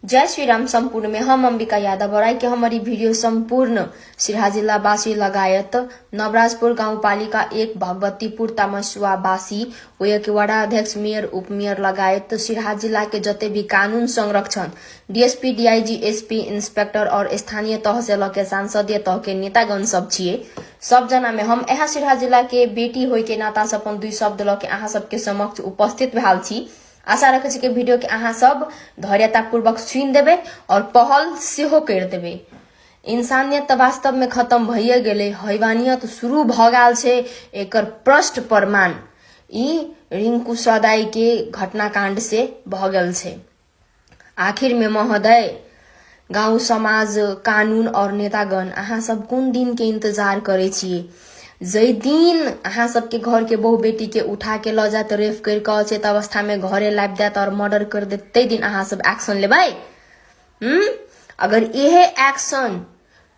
जय श्री राम। संपूर्ण में हम अंबिका यादव और के हमारी वीडियो संपूर्ण सिराहा जिला वासी लगायत नवराजपुर गाउँपालिका 1 भगवतीपुर तमसुआ वासी के वडा अध्यक्ष मेयर उपमेयर लगायत सिराहा जिला के जते भी कानून संरक्षण डीएसपी डीआईजी एसपी इंस्पेक्टर और स्थानीय तह से लके सांसदीय तह के नेतागण सब छिए। सब जना में हम यहाँ सिराहा जिला के बेटी होय के नाता से अपन 2 शब्द लके अहाँ सबके समक्ष उपस्थित भेल छी। आशा रखे छी कि वीडियो के अहाँ सब धैर्यतापूर्वक सुन देबे और पहल सेहो कर देबे। इंसानियत वास्तव में खत्म भइए गेले, हैवानियत शुरू भ गेल छे। एकर प्रष्ट प्रमाण ई रिंकू सदाई के घटनाकांड से भ गेल छे। आखिर में महोदय, गांव समाज कानून और नेतागण अहाँ सब कोन दिन के इंतजार करे छिए? जै दिन अहाँ सबके घर के बहु बेटी के उठा के ल जात रेप कर अचेत अवस्था में घरे लाइब देत और मर्डर कर देत, तै दिन अहाँ सब एक्शन लेबै? अगर यह एक्शन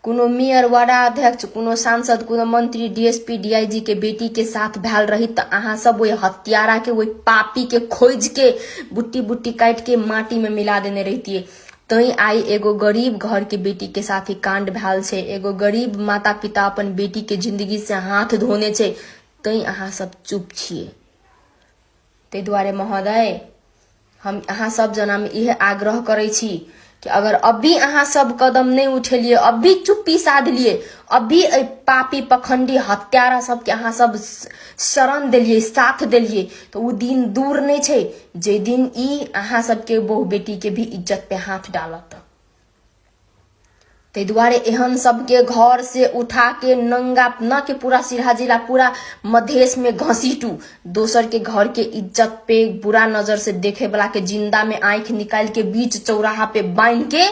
कोनो मेयर वार्ड अध्यक्ष कोनो सांसद कोनो मंत्री डीएसपी डीआईजी के बेटी के साथ भेल रही त अहाँ सब वही हत्यारा के वही पापी के खोज के बुट्टी बुट्टी काट के माटी में मिला देने रहतिए। तई आई एगो गरीब घर के बेटी के साथ ही कांड भेल छे। एगो गरीब माता पिता अपन बेटी के जिंदगी से हाथ धोने छे, तई अहाँ सब चुप छिए। ते द्वारे महोदय, हम अहाँ सब जना में यह आग्रह करे छी कि अगर अभी अहाँ सब कदम नहीं उठेलिए, अभी चुप्पी साध लिए, अभी पापी पखंडी हत्यारा सब के अहाँ सब शरण दिलिए, साथ दिलिए, तो वो दिन दूर नहीं छे जे दिन ई अहाँ सबके बहु बेटी के भी इज्जत पे हाथ डालत। ते द्वारे एहन सबके घर से उठा के नंगा न के पूरा सिराहा जिला पूरा मधेश में घसीटू, दोसर के घर के इज्जत पे बुरा नजर से देखे वाला के जिंदा में आंख निकाल के बीच चौराहा पे बांध के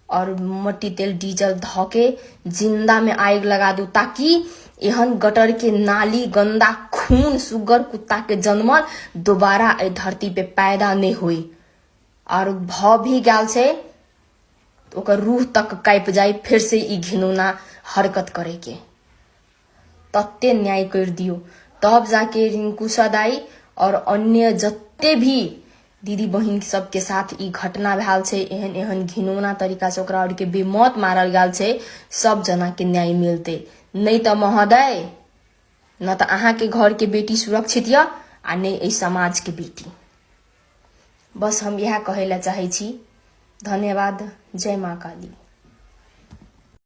और मट्टी तेल डीजल धके जिंदा में आग लगा दू, ताकि एहन गटर के नाली गंदा खून सुगर कुत्ता के जन्मल दोबारा ए धरती पे पैदा नहीं हुई। और भ भी गल छे तो ओकर रूह तक काइप जाए फिर से ई घिनौना हरकत करे के। तत्ते न्याय कर दियो, तब जाके रिंकू सदाई और अन्य जत्ते भी दीदी बहन सबके साथ ई घटना भेल छे, एहन एहन घिनौना तरीका से ओकरा और के बेमौत मारल गेल छे, सब जना के न्याय मिलते। नहीं तो महोदय, न तो अहाँ के घर के बेटी सुरक्षित या आ नहीं ए समाज के बेटी। बस हम यह कहे ला चाहे छी। धन्यवाद। जय माँ काली।